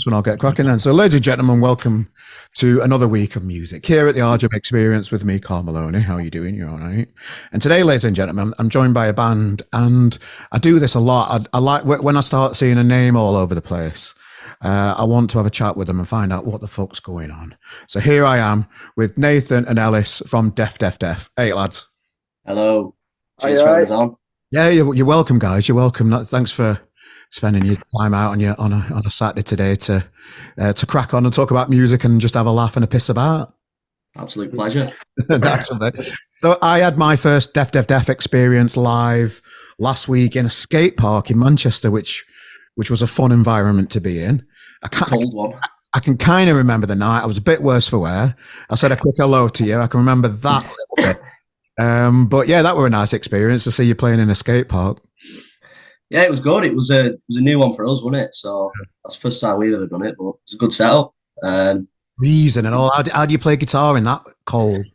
when I'll get cracking then. So, ladies and gentlemen, welcome to another week of music here at the RGM Experience with me, Carl Maloney. How are you doing? You're all right? And today, ladies and gentlemen, I'm joined by a band, and I do this a lot. I like when I start seeing a name all over the place. I want to have a chat with them and find out what the fuck's going on. So here I am with Nathan and Ellis from Def Def Def. Hey, lads. Hello. Cheers for having us on. Yeah, you're welcome, guys. You're welcome. Thanks for spending your time out on a Saturday today to crack on and talk about music and just have a laugh and a piss about. Absolute pleasure. So I had my first Def Def Def experience live last week in a skate park in Manchester, which was a fun environment to be in. Cold one. I can kind of remember the night. I was a bit worse for wear. I said a quick hello to you. I can remember that a little bit. But yeah, that were a nice experience to see you playing in a skate park. Yeah, it was good. It was a new one for us, wasn't it? So that's the first time we've ever done it, but it's a good setup. Reason and all. How do you play guitar in that cold?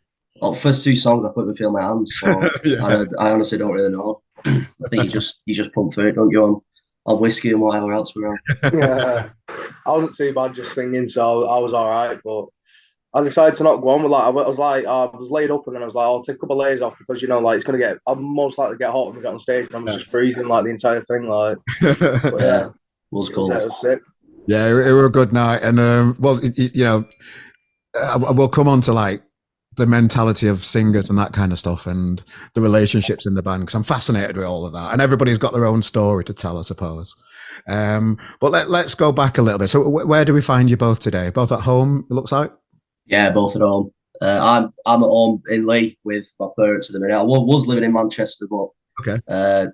Well, first two songs I put with Feel My Hands, so yeah. I honestly don't really know. I think you just pump through it, don't you, on whiskey and whatever else we're on. Yeah, I wasn't too bad just singing, so I was all right, but I decided to not go on with I was laid up and then I was like, I'll take a couple of layers off because it's gonna get. I'm most likely to get hot when we get on stage and I'm just freezing the entire thing. But yeah, it was cool. It was sick. Yeah, it was a good night, and we'll come on to the mentality of singers and that kind of stuff and the relationships in the band because I'm fascinated with all of that, and everybody's got their own story to tell, I suppose. But let's go back a little bit. So where do we find you both today? Both at home, it looks like. Yeah, both at home. I'm at home in Leigh with my parents at the minute. I was living in Manchester, but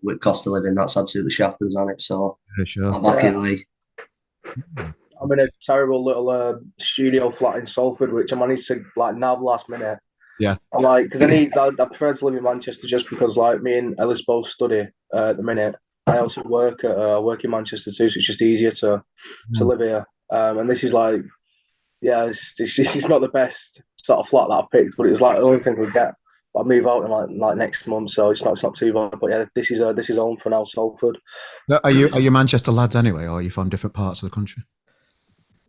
with cost of living, that's absolutely shafted us on it. So sure. I'm back in Leigh. I'm in a terrible little studio flat in Salford, which I managed to nab last minute. Yeah, I'm because I prefer to live in Manchester just because me and Ellis both study at the minute. I also work in Manchester too, so it's just easier to live here. And this is it's not the best sort of flat that I picked, but it was the only thing we get. I'll move out in next month, so it's not too bad. But yeah, this is home for now, Salford. Are you Manchester lads anyway, or are you from different parts of the country?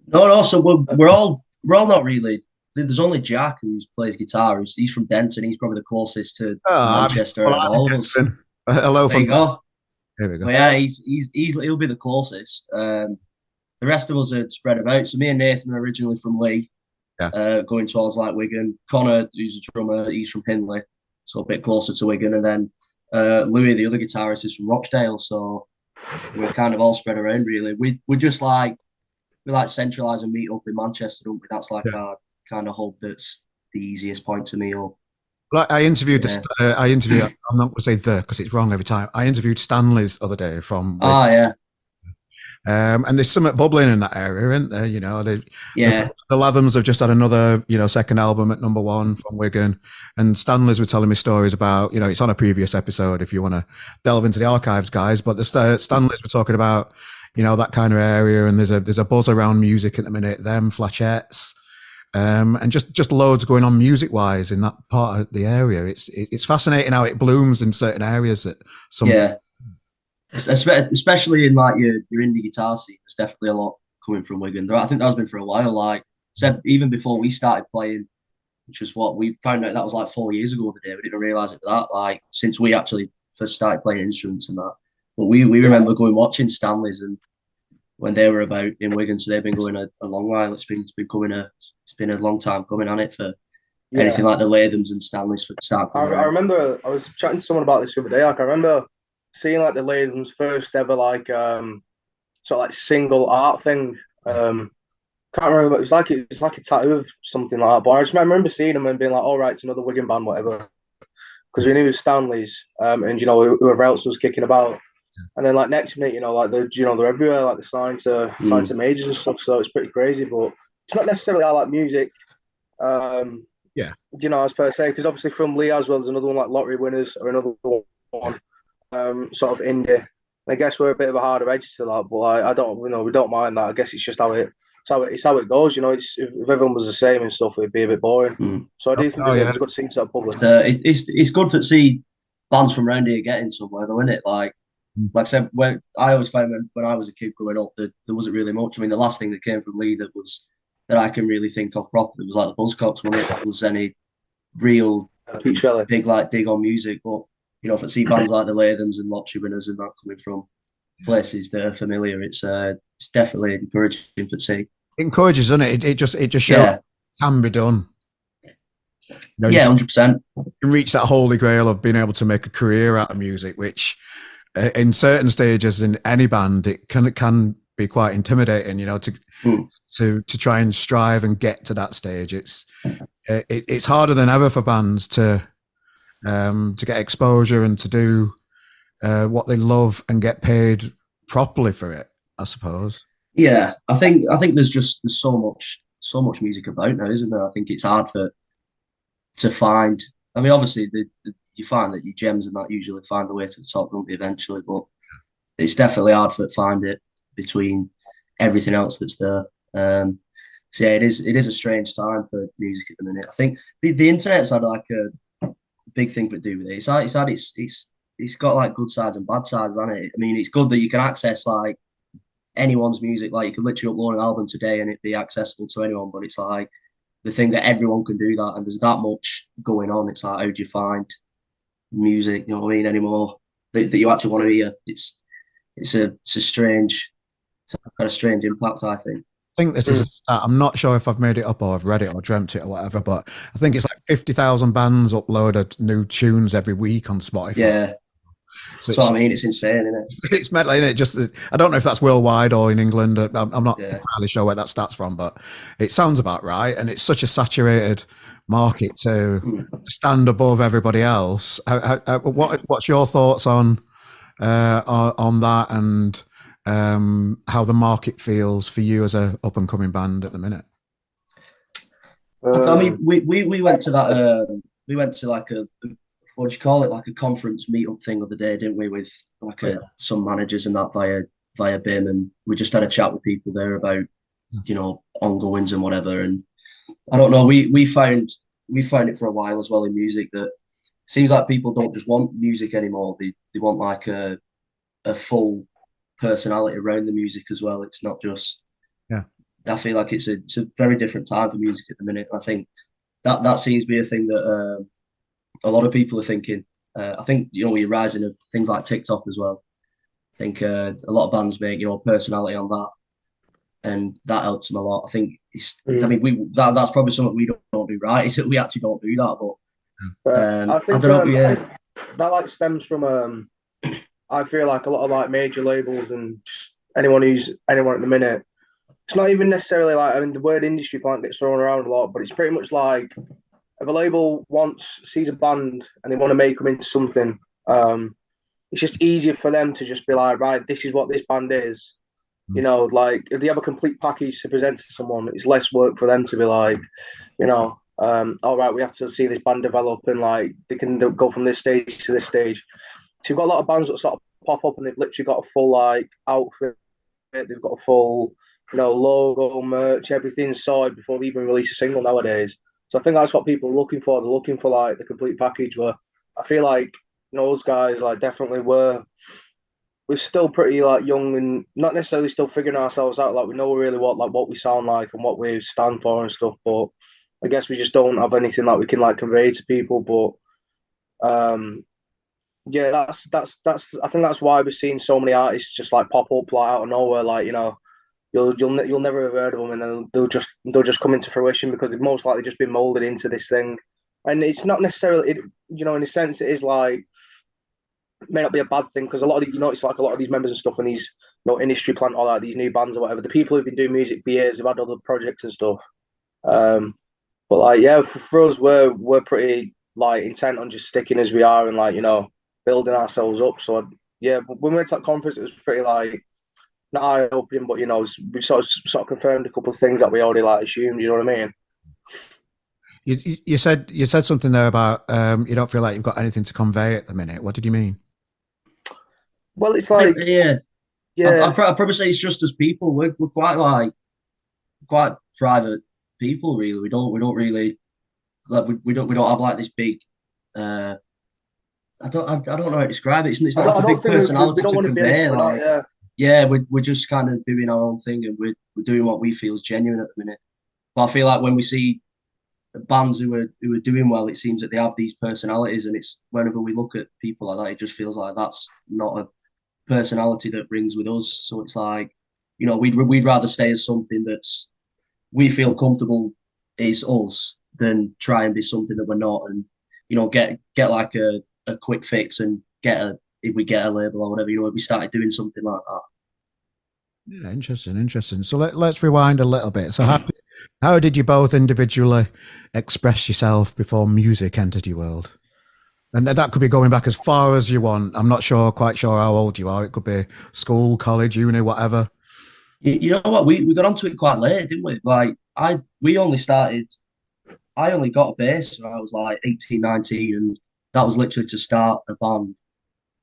No. So we're all not really. There's only Jack who plays guitar. He's from Denton. He's probably the closest to Manchester out of all of us. Hello, there you go. There we go. But yeah, he'll be the closest. The rest of us are spread about. So me and Nathan are originally from Leigh, going towards Wigan. Connor, who's a drummer, he's from Hindley, so a bit closer to Wigan. And then Louis, the other guitarist, is from Rochdale. So we're kind of all spread around, really. We just we centralise and meet up in Manchester, don't we? That's our kind of hub. That's the easiest point to meet up. Well, I interviewed. I'm not going to say because it's wrong every time. I interviewed Stanley's the other day from. Yeah. And there's something bubbling in that area, isn't there? The Lathams have just had another, second album at #1 from Wigan, and Stanley's were telling me stories about, it's on a previous episode if you want to delve into the archives, guys. But the Stanley's were talking about, that kind of area, and there's a buzz around music at the minute. Them Flachettes, and just loads going on music wise in that part of the area. It's fascinating how it blooms in certain areas that some. Yeah. Especially in your indie guitar scene, there's definitely a lot coming from Wigan. I think that's been for a while. Said even before we started playing, which was what we found out that was 4 years ago the day. We didn't realise it was that since we actually first started playing instruments and that. But we remember going watching Stanley's and when they were about in Wigan, so they've been going a long while. It's been a long time coming on it for anything like the Lathams and Stanley's for start. I remember I was chatting to someone about this the other day. I remember seeing the Lathams' first ever single art thing. Can't remember. It was like a tattoo of something like that. But I just remember seeing them and being all right, it's another Wigan band, whatever. Because we knew it was Stanley's, and whoever else was kicking about. And then next minute, they're everywhere. They're signed to majors and stuff. So it's pretty crazy, but it's not necessarily I like music. As per se, because obviously from Leigh as well, there's another one like Lottery Winners or another one. Sort of indie. I guess we're a bit of a harder edge to that, but I don't, we don't mind that. I guess it's just how it goes. If everyone was the same and stuff, it'd be a bit boring. So I do think it's good to see that public. It's good to see bands from around here getting somewhere, though, isn't it? like I said, when I always found when I was a kid growing up, that there wasn't really much. I mean, the last thing that came from Lee that I can really think of properly was like the Buzzcocks, when it was any real big like dig on music. But you know, if I see bands like the Lathams and Lottery Winners and that coming from places that are familiar, it's definitely encouraging for see. It encourages, doesn't it? It just shows it can be done. You know, yeah, 100%. You can reach that holy grail of being able to make a career out of music, which in certain stages in any band it can be quite intimidating. You know, to try and strive and get to that stage. It's harder than ever for bands to get exposure and to do what they love and get paid properly for it, I suppose. Yeah, I think there's so much music about now, isn't there? I think it's hard to find. I mean, obviously, you find that your gems and that usually find a way to the top, don't they, eventually? But it's definitely hard to find it between everything else that's there. So yeah, it is a strange time for music at the minute. I think the internet's had like a big thing to do with it. It's got like good sides and bad sides, hasn't it? I mean, it's good that you can access like anyone's music. Like you could literally upload an album today and it'd be accessible to anyone. But it's like the thing that everyone can do that, and there's that much going on. It's like, how do you find music? You know what I mean? Anymore that you actually want to hear? It's a strange, it's got a strange impact, I think. I think this is a stat. I'm not sure if I've made it up or I've read it or dreamt it or whatever, but I think it's like 50,000 bands uploaded new tunes every week on Spotify. Yeah. So what I mean, it's insane, isn't it? It's mental, isn't it? Just, I don't know if that's worldwide or in England. I'm not entirely sure where that starts from, but it sounds about right. And it's such a saturated market to stand above everybody else. What's your thoughts on that and how the market feels for you as a up and coming band at the minute? I mean, we went to that. We went to like a, what do you call it, like a conference meetup thing the other day, didn't we? With like some managers and that via BIM, and we just had a chat with people there about ongoings and whatever. And I don't know, we found it for a while as well in music that seems like people don't just want music anymore. They want like a full personality around the music as well. It's not just. I feel like it's a very different time for music at the minute. I think that seems to be a thing that a lot of people are thinking. I think with the rising of things like TikTok as well. I think a lot of bands make personality on that, and that helps them a lot. I think I mean that's probably something we don't do right. Is that we actually don't do that, but I think that like stems from I feel like a lot of like major labels and anyone at the minute. It's not even necessarily like, I mean, the word industry plant gets thrown around a lot, but it's pretty much like if a label sees a band and they want to make them into something, it's just easier for them to just be like, right, this is what this band is. Like if they have a complete package to present to someone, it's less work for them to be like, all right, we have to see this band develop and like they can go from this stage to this stage. So you've got a lot of bands that sort of pop up and they've literally got a full like outfit, they've got a full logo, merch, everything sorted before they even release a single nowadays. So I think that's what people are looking for. They're looking for like the complete package. Where I feel like those guys like definitely we're still pretty like young and not necessarily still figuring ourselves out. Like we know really what we sound like and what we stand for and stuff. But I guess we just don't have anything that we can like convey to people. But yeah, that's I think that's why we're seeing so many artists just like pop up like out of nowhere. Like you'll never have heard of them, and then they'll just come into fruition because they've most likely just been molded into this thing. And it's not necessarily, in a sense, it is like it may not be a bad thing because a lot of it's like a lot of these members and stuff and these industry plant or like these new bands or whatever. The people who've been doing music for years have had other projects and stuff. But like for us, we're pretty like intent on just sticking as we are and like building ourselves up. So yeah, when we went to that conference, it was pretty like. Not eye-opening, but we sort of confirmed a couple of things that we already like assumed. You know what I mean? You said something there about you don't feel like you've got anything to convey at the minute. What did you mean? Well, it's like I'd probably say it's just as people we're quite private people. Really, we don't really like we don't have like this big I don't know how to describe it. It's not I like a don't big think we personality don't to want to be anything. convey. We're not, Like, yeah. yeah, we're just kind of doing our own thing, and we're doing what we feel is genuine at the minute. But I feel like when we see bands who are doing well, it seems that they have these personalities, and it's whenever we look at people like that, it just feels like that's not a personality that brings with us. So it's like, we'd rather stay as something that's we feel comfortable is us than try and be something that we're not, and get like a quick fix and if we get a label or whatever, if we started doing something like that. Yeah, interesting. So let's rewind a little bit. So how did you both individually express yourself before music entered your world? And that could be going back as far as you want. I'm not quite sure how old you are. It could be school, college, uni, whatever. You know what? We got onto it quite late, didn't we? Like I only got a bass when I was like 18, 19, and that was literally to start a band.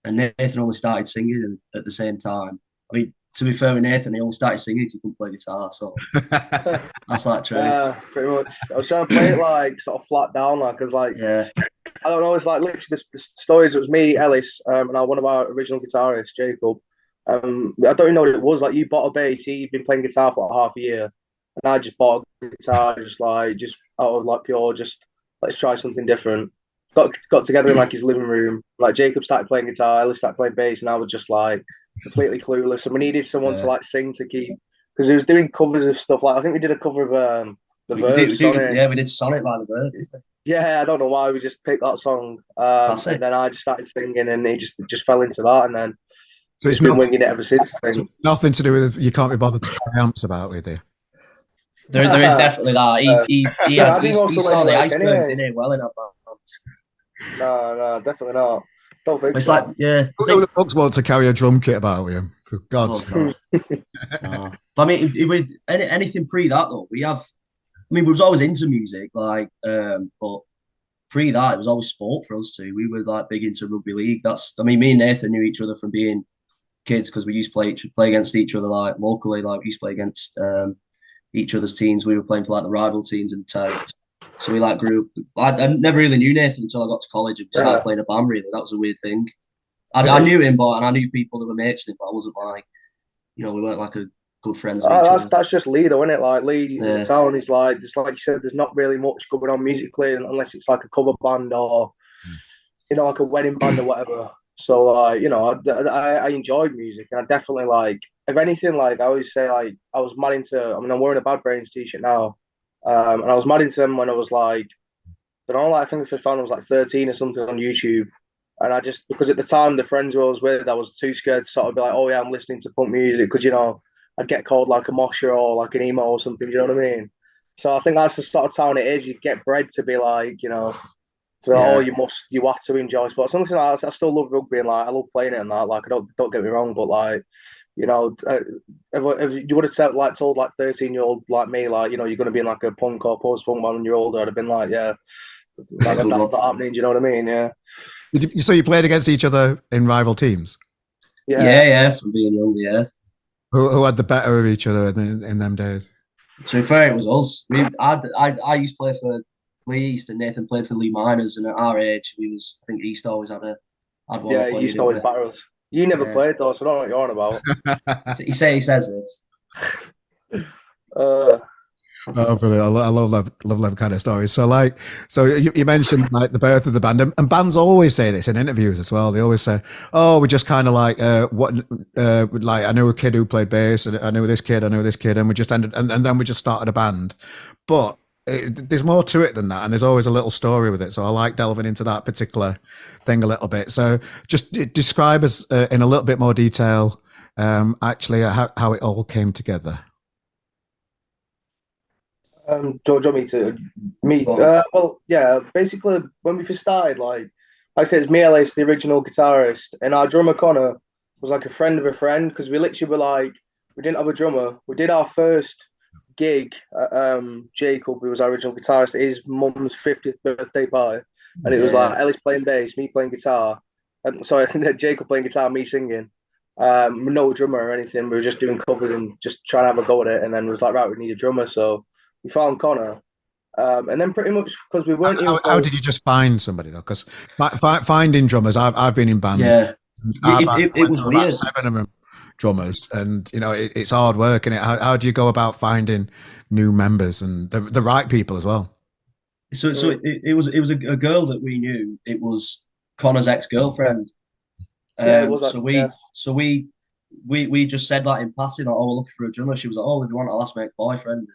And Nathan only started singing at the same time. I mean, to be fair with Nathan, he only started singing because he couldn't play guitar. So that's like true. Yeah, pretty much. I was trying to play it like sort of flat down, like, because like Yeah. I don't know. It's like literally the stories. It was me, Ellis, and one of our original guitarists, Jacob. I don't even know what it was. Like, you bought a bass. He'd been playing guitar for like half a year, and I just bought a guitar, just out of like pure, just let's try something different. Got together in like his living room. Like, Jacob started playing guitar, Ellis started playing bass, and I was just like completely clueless. And we needed someone to like sing to keep, because he was doing covers of stuff. Like, I think we did a cover of the Verve, Sonic. Yeah, we did Sonic by the Verve. Yeah, I don't know why we just picked that song, and then I just started singing, and it just fell into that, and then so it's been winging it ever since. Nothing to do with you can't be bothered to carry amps about with you. There is definitely that. He saw the iceberg, didn't he? Well enough. No, definitely not. Don't think it's so. like, yeah. Who the fuck's want to carry a drum kit about with him? For God's sake. No. But I mean, if anything pre that though, we was always into music, like, but pre that, it was always sport for us too. We were like big into rugby league. Me and Nathan knew each other from being kids because we used to play against each other like locally. Like, we used to play against each other's teams. We were playing for like the rival teams in the town. So we like grew up. I never really knew Nathan until I got to college and started playing a band. Really, that was a weird thing. I knew him, and I knew people that were mates with him, but I wasn't like, we weren't like a good friends with each other. That's just Lee, though, isn't it? Like, Lee, the town is like, just like you said, there's not really much going on musically unless it's like a cover band or, like a wedding band or whatever. So, like, I enjoyed music, and I definitely, like, if anything, like, I always say, like, I was mad into, I'm wearing a Bad Brains t-shirt now, and I was mad into them when I was like, I don't know, like, I think the first time I was like 13 or something on YouTube. And I just, because at the time, the friends who I was with, I was too scared to sort of be like, oh yeah, I'm listening to punk music, because, I'd get called like a mosher or like an emo or something, you know what I mean? So I think that's the sort of town it is. You get bred to be like, oh, you have to enjoy sports. Something like that. I still love rugby, and like I love playing it and that. Like, I don't get me wrong, but like, if you would have told like 13-year-old like me, like, you're going to be in like a punk or post punk band when you're older, I'd have been like, yeah, like, that's not happening. Do you know what I mean? Yeah. So you played against each other in rival teams? Yeah, from being young, yeah. Who had the better of each other in them days? To be fair, it was us. I used to play for Lee East, and Nathan played for Lee Miners, and at our age, I think East always had one. Yeah, East always batter us. You never played though, so I don't know what you're on about. He says it. Oh, brilliant. I love that kind of stories. So you mentioned like the birth of the band, and bands always say this in interviews as well. They always say, oh, we just kind of like, like, I knew a kid who played bass, and I knew this kid, and we just ended, and then we just started a band. But there's more to it than that, and there's always a little story with it. So I like delving into that particular thing a little bit. So just describe us in a little bit more detail, actually, how it all came together. Do you want me to meet? Well, yeah. Basically, when we first started, like I said, it's me, Ellis, the original guitarist, and our drummer Connor was like a friend of a friend, because we literally were like, we didn't have a drummer. We did our first gig at Jacob, who was our original guitarist, at his mum's 50th birthday party, and it was like Ellis playing bass, me playing guitar, and sorry, Jacob playing guitar, me singing. No drummer or anything. We were just doing covers and just trying to have a go at it, and then it was like, right, we need a drummer, so we found Connor, And then pretty much because we weren't. How did you just find somebody though? Because finding drummers, I've been in bands. Yeah, I it went was through about weird. 7 of them drummers, and you know it's hard work. And how do you go about finding new members and the right people as well? So it was a girl that we knew. It was Connor's ex-girlfriend. Yeah, it was like, So yeah. we just said that in passing, like, oh, we're looking for a drummer. She was like, oh, if you want, I'll ask my ex-boyfriend.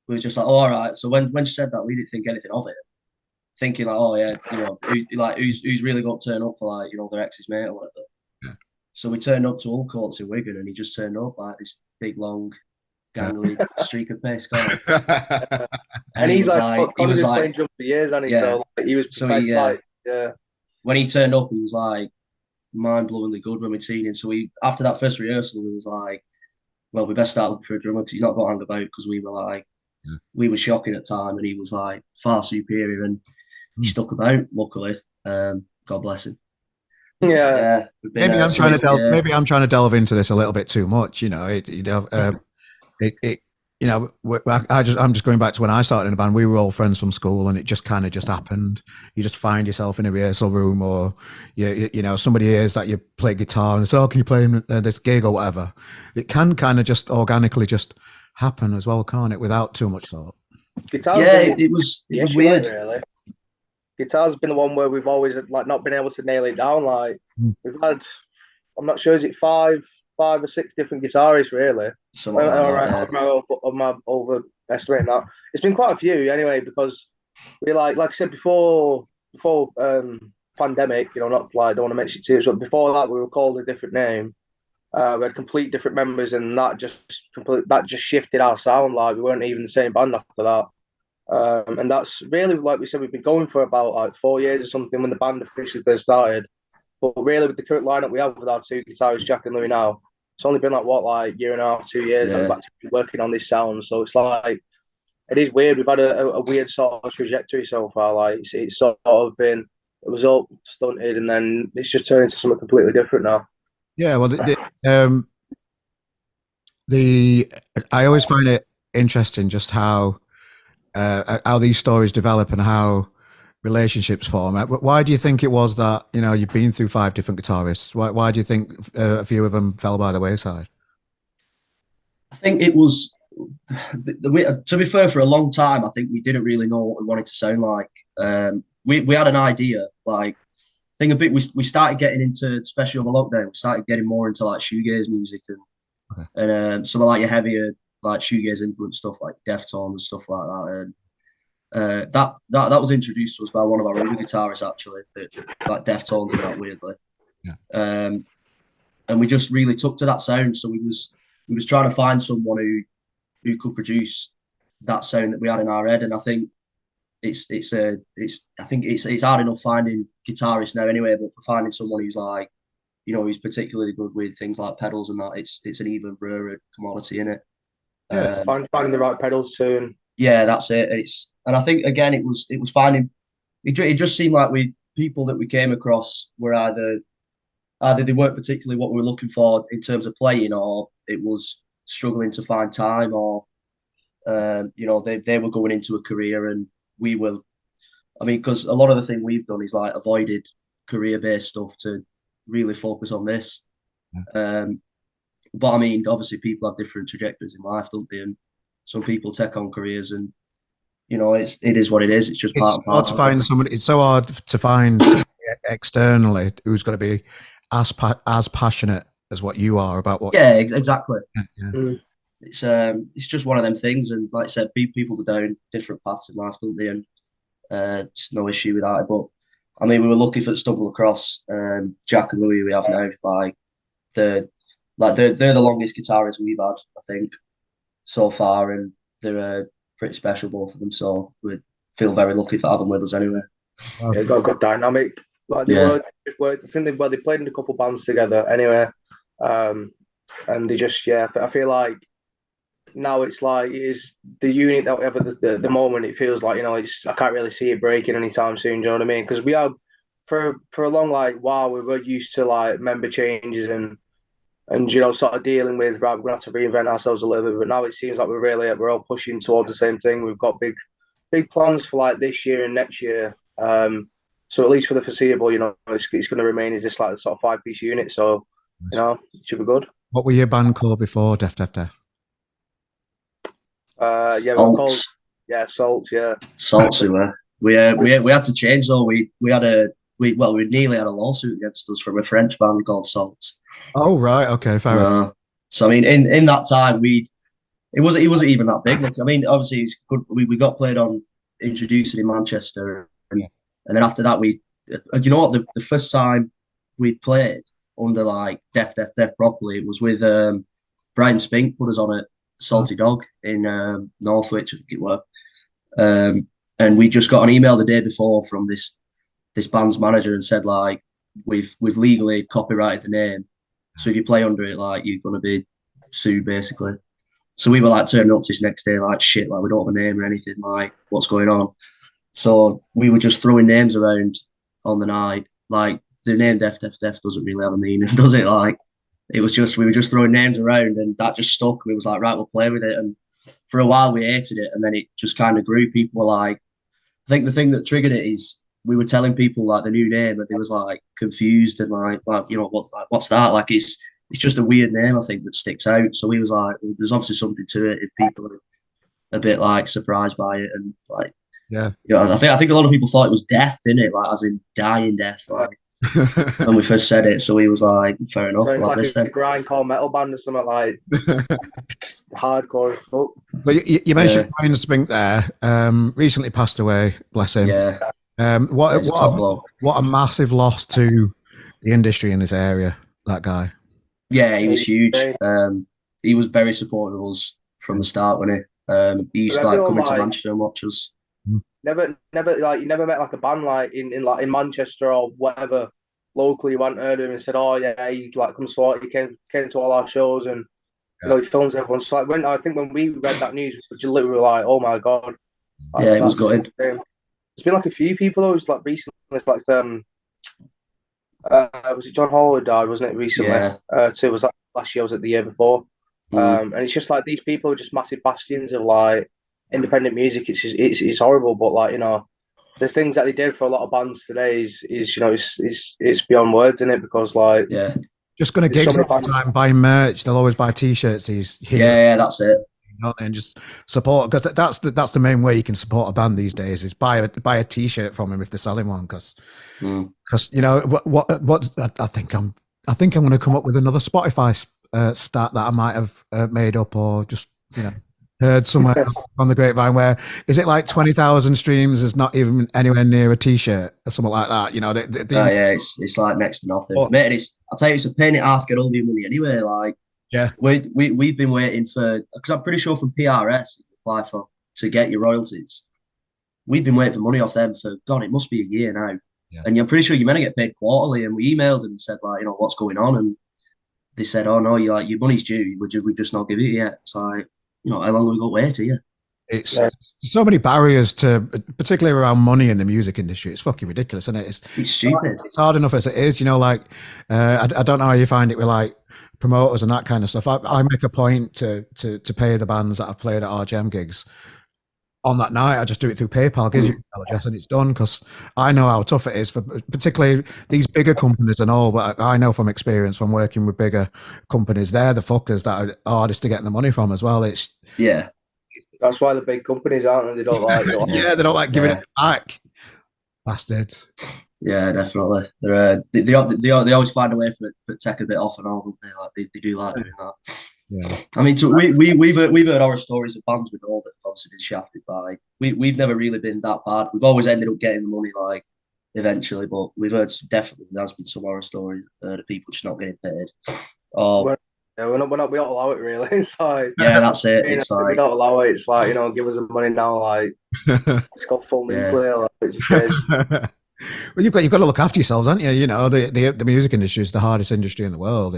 We was just like, oh, all right. So when she said that, we didn't think anything of it, thinking like, oh yeah, you know, who's really got to turn up for, like, you know, their ex's mate or whatever. Yeah. So we turned up to Old Courts in Wigan, and he just turned up like this big, long, gangly streak of pace guy. And he he's was like, he was been like, playing drums for years, and yeah. so like, he was So he, like, yeah. When he turned up, he was like mind-blowingly good when we'd seen him. So we, after that first rehearsal, we was like, well, we best start looking for a drummer because he's not got to hang about, because we were like, we were shocking at time, and he was like far superior, and he stuck about, luckily. God bless him. Yeah. Maybe I'm trying to delve. Maybe I'm trying to delve into this a little bit too much. You know, you know, I'm just going back to when I started in a band. We were all friends from school, and it just kind of just happened. You just find yourself in a rehearsal room, or you know, somebody hears that you play guitar and says, "Oh, can you play this gig or whatever?" It can kind of just organically just happen as well, can't it? Without too much thought. It was weird. Really. Guitar's been the one where we've always like not been able to nail it down. Like we've had, I'm not sure, is it five or six different guitarists really? Something like that, am I overestimating that? It's been quite a few anyway, because we like I said before pandemic, you know, not like, I don't want to mention it too much, but before that we were called a different name. We had complete different members, and that just shifted our sound. Like we weren't even the same band after that. And that's really, like we said, we've been going for about like 4 years or something when the band officially first started. But really, with the current lineup we have with our two guitarists, Jack and Louis now, it's only been like year and a half, 2 years that we've actually been working on this sound. So it's like, it is weird. We've had a weird sort of trajectory so far. Like it's sort of been, it was up, stunted, and then it's just turned into something completely different now. Yeah, well, I always find it interesting just how these stories develop and how relationships form. Why do you think it was that, you know, you've been through 5 different guitarists? Why do you think a few of them fell by the wayside? I think it was to be fair, for a long time, I think we didn't really know what we wanted to sound like. We had an idea, like, I think a bit. We started getting into, especially over lockdown, we started getting more into like shoegaze music and some of like your heavier like shoegaze influence stuff like Deftones and stuff like that. And that was introduced to us by one of our older guitarists actually, like Deftones and that, weirdly. Yeah. And we just really took to that sound. So we was trying to find someone who could produce that sound that we had in our head. And I think it's hard enough finding guitarists now anyway, but for finding someone who's like, you know, who's particularly good with things like pedals and that, it's an even rarer commodity, in it. Yeah, finding the right pedals too. Yeah, that's it. And I think again it was finding. It just seemed like people that we came across were either they weren't particularly what we were looking for in terms of playing, or it was struggling to find time, or you know, they were going into a career and we were. I mean, because a lot of the thing we've done is like avoided career-based stuff to really focus on this. But I mean, obviously, people have different trajectories in life, don't they? And some people take on careers, and you know, it is what it is. It's just part and parcel. It's so hard to find externally who's going to be as passionate as what you are about what. Yeah, exactly. Yeah. It's just one of them things, and like I said, people go down different paths in life, don't they? And just no issue with that. But I mean, we were lucky for stumble across Jack and Louis we have now. They're the longest guitarists we've had, I think, so far, and they're pretty special, both of them. So we feel very lucky for having them with us anyway. Yeah, got a good dynamic. Like they I think they played in a couple bands together anyway, and they just I feel like now it's like it is the unit that we have at the moment. It feels like, you know, I can't really see it breaking anytime soon. Do you know what I mean? Because we have for a long while we were used to like member changes and you know, sort of dealing with, right, we're gonna have to reinvent ourselves a little bit. But now it seems like we're all pushing towards the same thing. We've got big big plans for like this year and next year. So at least for the foreseeable, it's going to remain as this like sort of 5-piece unit. So it should be good. What were your band called before Def Def Def? Yeah, we were called Salts. Yeah, Salts. We had to change though. We nearly had a lawsuit against us from a French band called Salts. Oh right, okay, fair enough. So I mean, in that time, it wasn't even that big. Like, I mean, obviously it's good. We got played on Introducing in Manchester, and then after that you know what, the first time we played under like Def Def Def properly, it was with Brian Spink put us on at Salty Dog in Northwich, I think it was. And we just got an email the day before from this band's manager and said like we've legally copyrighted the name, so if you play under it, like you're gonna be sued basically. So we were like turning up this next day like shit, like we don't have a name or anything, like what's going on. So we were just throwing names around on the night. Like the name Def Def Def doesn't really have a meaning, does it? Like we were just throwing names around, and that just stuck. We was like, right, we'll play with it. And for a while we hated it, and then it just kind of grew. People were like, I think the thing that triggered it is we were telling people like the new name, and they was like confused and like what's that? Like it's just a weird name, I think, that sticks out. So we was like, well, there's obviously something to it if people are a bit like surprised by it, and like I think a lot of people thought it was death, didn't it? Like as in dying death, like. When we first said it, so he was like, "Fair enough." So it's like a grindcore metal band or something like hardcore stuff. But you mentioned Brian Spink there. Recently passed away, bless him. Yeah. What a massive loss to the industry in this area. That guy. Yeah, he was huge. He was very supportive of us from the start when he used to like come into Manchester and watch us. Never like you never met like a band like in Manchester or whatever locally. You went heard of him and said, "Oh yeah, he like comes to he came to all our shows and he films everyone." So like I think when we read that news, we just literally were like, "Oh my god!" Like, yeah, it was good. There's been like a few people who's like recently, it's like was it John Hall who died, wasn't it recently? Yeah. Too was that last year? Was it the year before? And it's just like these people are just massive bastions of like independent music. It's horrible, but like the things that they did for a lot of bands today is it's beyond words, isn't it? Because like just going to gig all the time, buy merch. They'll always buy T-shirts. Yeah, that's it. And just support, because that's the main way you can support a band these days is buy a T-shirt from them if they're selling one. Because what I think I'm going to come up with another Spotify stat that I might have made up or just heard somewhere on the grapevine where is it like 20,000 streams is not even anywhere near a T-shirt or something like that. It's like next to nothing. Mate, I'll tell you, it's a pain in the ass to get all your money anyway. Like we've been waiting for, because I'm pretty sure from PRS apply for to get your royalties. We've been waiting for money off them for God, it must be a year now. And you're pretty sure you're meant to get paid quarterly. And we emailed them and said like, what's going on? And they said, oh no, your money's due. We've just not given it yet. It's like, how long have we got to wait here? It's so many barriers to, particularly around money in the music industry. It's fucking ridiculous, isn't it? It's stupid. It's hard enough as it is, I don't know how you find it with like promoters and that kind of stuff. I make a point to pay the bands that I've played at RGM gigs on that night. I just do it through PayPal, gives you an email address and it's done, because I know how tough it is for particularly these bigger companies and all, but I know from experience from working with bigger companies, they're the fuckers that are hardest to get the money from as well. That's why the big companies aren't, they don't like they don't like giving it back. Bastards. Yeah, definitely. They always find a way for tech a bit off and all, don't they? Like they do like doing that. Yeah. I mean, we've heard horror stories of bands we know that have obviously been shafted by. We've never really been that bad. We've always ended up getting the money like eventually, but we've heard definitely there's been some horror stories of people just not getting paid. We don't allow it really. It's like that's it. It's like we don't allow it. It's like give us the money now. Like it's got full nuclear. Like, it's just well, you've got to look after yourselves, haven't you? The music industry is the hardest industry in the world.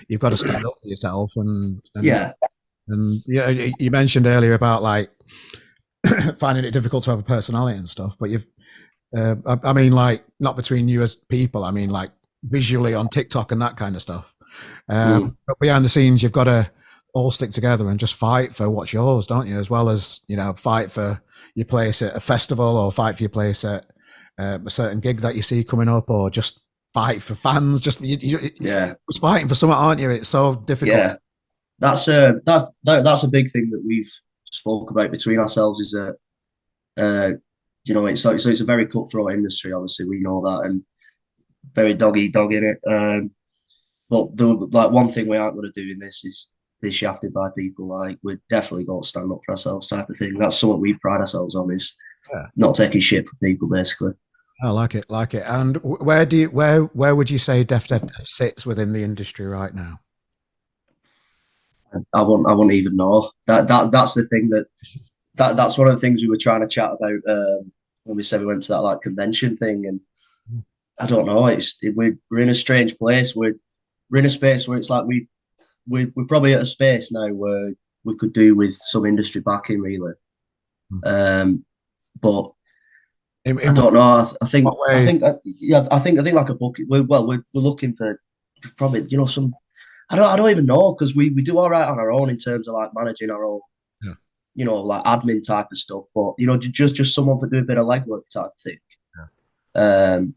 You've got to stand up for yourself, and you mentioned earlier about like finding it difficult to have a personality and stuff, but I mean, like not between you as people. I mean, like visually on TikTok and that kind of stuff. But behind the scenes, you've got to all stick together and just fight for what's yours, don't you? As well as, you know, fight for your place at a festival or fight for your place at a certain gig that you see coming up, or just fight for fans. Just yeah, it's fighting for something, aren't you? It's so difficult. Yeah, that's a big thing that we've spoke about between ourselves, is that you know, so it's a very cutthroat industry. Obviously, we know that, and very dog eat dog in it. But the like one thing we aren't going to do in this is be shafted by people. Like, we're definitely going to stand up for ourselves, type of thing. That's something we pride ourselves on, is not taking shit from people, basically. I like it, like it. And where would you say Def sits within the industry right now? I won't even know. That's the thing that's one of the things we were trying to chat about when we said we went to that like convention thing, and I don't know. We're in a strange place. We're in a space where it's like we're probably at a space now where we could do with some industry backing, really. But I don't know. I think like a bucket. We're looking for probably, you know, some. I don't even know, because we do all right on our own in terms of like managing our own, you know, like admin type of stuff. But, you know, just someone for do a bit of legwork type thing, and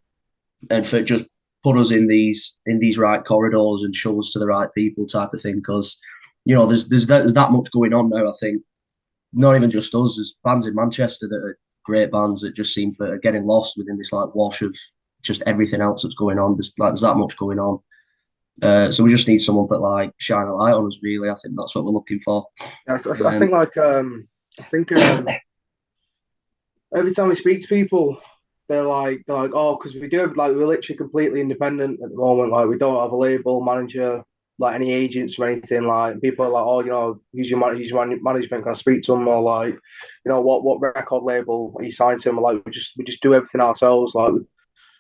for just put us in these right corridors and show us to the right people type of thing. Because, you know, there's that much going on now. I think not even just us. There's bands in Manchester that are great bands that just seem for getting lost within this like wash of just everything else that's going on. There's that much going on. So we just need someone that like shine a light on us, really. I think that's what we're looking for. I think every time we speak to people, they're like, oh, because we do have, like, we're literally completely independent at the moment. Like, we don't have a label, manager, like any agents or anything. Like, people are like, oh, you know, who's your management? Can I speak to them? Or like, you know, what record label are you signed to? And we're like, we just do everything ourselves. Like,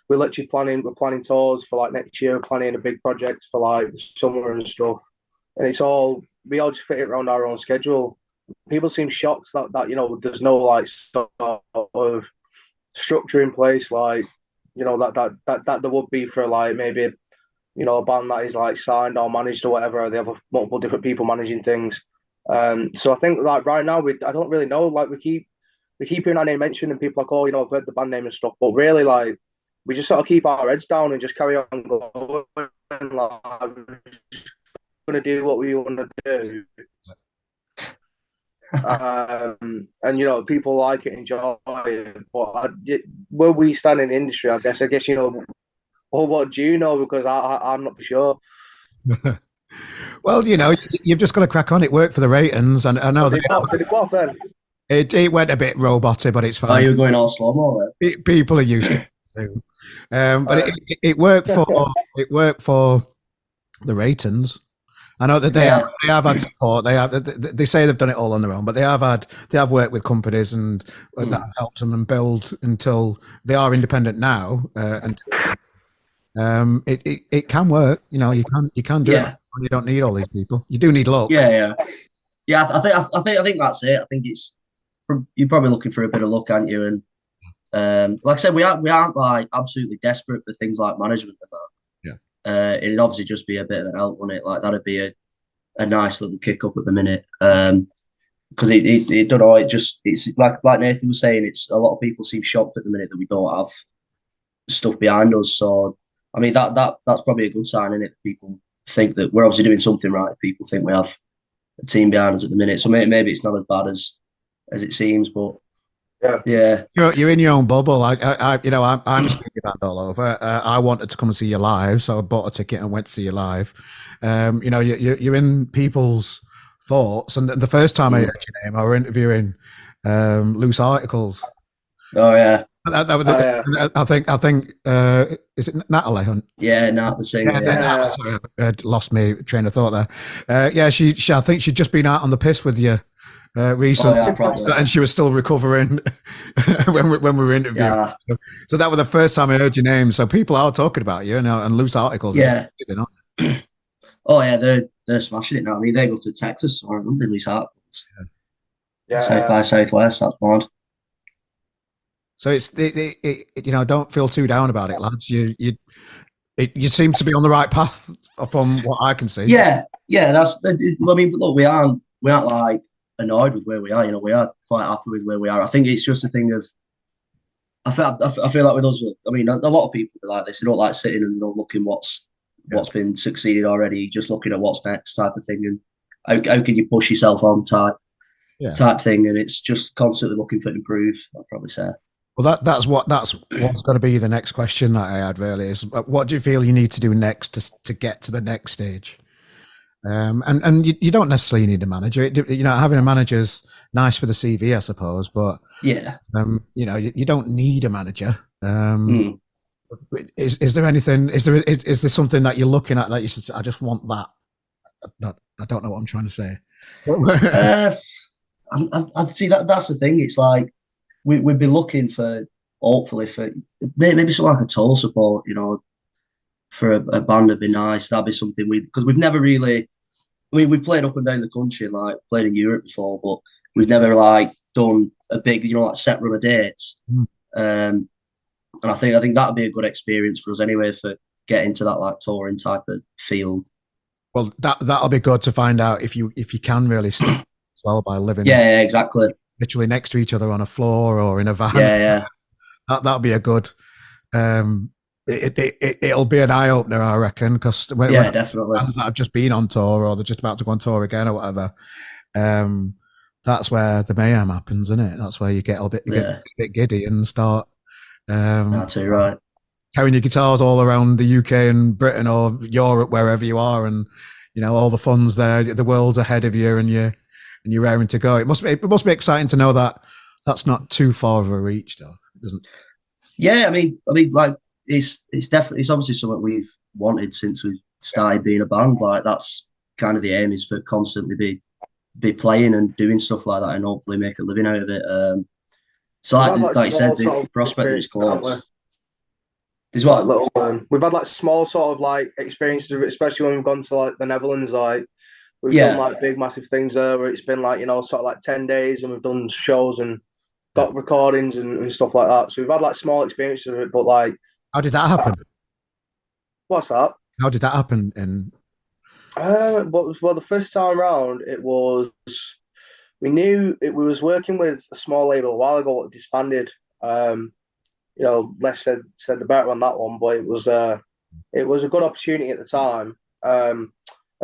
we're literally planning tours for like next year, planning a big project for like the summer and stuff. And we all just fit it around our own schedule. People seem shocked that you know, there's no like sort of structure in place, like, you know, that there would be for like maybe, you know, a band that is like signed or managed or whatever. They have multiple different people managing things. So I think like right now I don't really know. Like, we keep hearing our name mentioned, and people are like, oh, you know, I've heard the band name and stuff. But really, like, we just sort of keep our heads down and just carry on going. Like, we're just going to do what we want to do. And, you know, people like it, enjoy it. But where we stand in the industry, I guess, you know, well, what do you know? Because I'm not for sure. Well, you know, you've just got to crack on. It worked for the ratings, and I know did it go off then? It went a bit robotic, but it's fine. Oh, you're going all slow-mo then? People are used to it soon. But it worked for the ratings. I know that they have had support. They say they've done it all on their own, but they have worked with companies and that have helped them build until they are independent now. And it can work. You know, you can do it. You don't need all these people. You do need luck. Yeah. I think that's it. I think you're probably looking for a bit of luck, aren't you? And like I said, we aren't like absolutely desperate for things like management and that. It'd obviously just be a bit of an help, wouldn't it? Like, that'd be a nice little kick up at the minute. Because it don't know, it's like Nathan was saying, it's a lot of people seem shocked at the minute that we don't have stuff behind us. So I mean, that's probably a good sign, isn't it? People think that we're obviously doing something right. If people think we have a team behind us at the minute, so maybe it's not as bad as it seems, but. Yeah. You're in your own bubble. I'm speaking band all over. I wanted to come and see you live, so I bought a ticket and went to see you live. You know, you're in people's thoughts. And the first time I heard your name, I were interviewing Loose Articles. Oh yeah. I think is it Natalie Hunt? Yeah, Nat, the singer. Yeah. Sorry, I lost my train of thought there. I think she'd just been out on the piss with you. Recently, and she was still recovering when we were interviewing. Yeah. So that was the first time I heard your name. So people are talking about you now, and Loose Articles. Yeah. Oh yeah, they're smashing it now. I mean, they go to Texas or London, Loose Articles. Yeah. South by Southwest. That's bad. So it's you know, don't feel too down about it, lads. You seem to be on the right path from what I can see. Yeah, that's. I mean, look, we aren't like annoyed with where we are. You know, we are quite happy with where we are. I think it's just a thing of. I feel like with us, I mean, a lot of people are like this. They don't like sitting and looking what's been succeeded already. Just looking at what's next type of thing, and how can you push yourself on type thing. And it's just constantly looking for improve. I'd probably say. Well, that's what's going to be the next question that I had. Really, is what do you feel you need to do next to get to the next stage? And you don't necessarily need a manager. You know, having a manager's nice for the CV, I suppose, but yeah, you know, you don't need a manager. Is there anything? Is there something that you're looking at that you should? I just want that. I don't know what I'm trying to say. I see that's the thing. It's like we'd be looking for hopefully for maybe something like a tour support. You know, for a band would be nice. That'd be something because we've never really. I mean, we've played up and down the country, like played in Europe before, but we've never like done a big, like set run of dates. And I think that'd be a good experience for us anyway for getting to that like touring type of field. Well, that'll be good to find out if you can really stick as well by living. Yeah, exactly. Literally next to each other on a floor or in a van. Yeah. That'll be a good. It'll be an eye opener, I reckon, because when definitely bands that have just been on tour or they're just about to go on tour again or whatever, that's where the mayhem happens, isn't it? That's where you get a bit giddy and start. That's right. Carrying your guitars all around the UK and Britain or Europe, wherever you are, and you know all the fun's there. The world's ahead of you, and you're raring to go. It must be exciting to know that that's not too far of a reach, though, isn't it? Yeah, I mean, like. It's obviously something we've wanted since we started being a band. Like that's kind of the aim, is for constantly be playing and doing stuff like that, and hopefully make a living out of it. So like you said, the prospect that it's close. There's what we've had like small sort of like experiences, especially when we've gone to like the Netherlands. Like we've done like big massive things there where it's been like sort of like 10 days, and we've done shows and got recordings and stuff like that. So we've had like small experiences of it, but like. How did that happen? What's that? How did that happen? Well, the first time around, we knew we was working with a small label a while ago that disbanded. Less said the better on that one, but it was a good opportunity at the time. And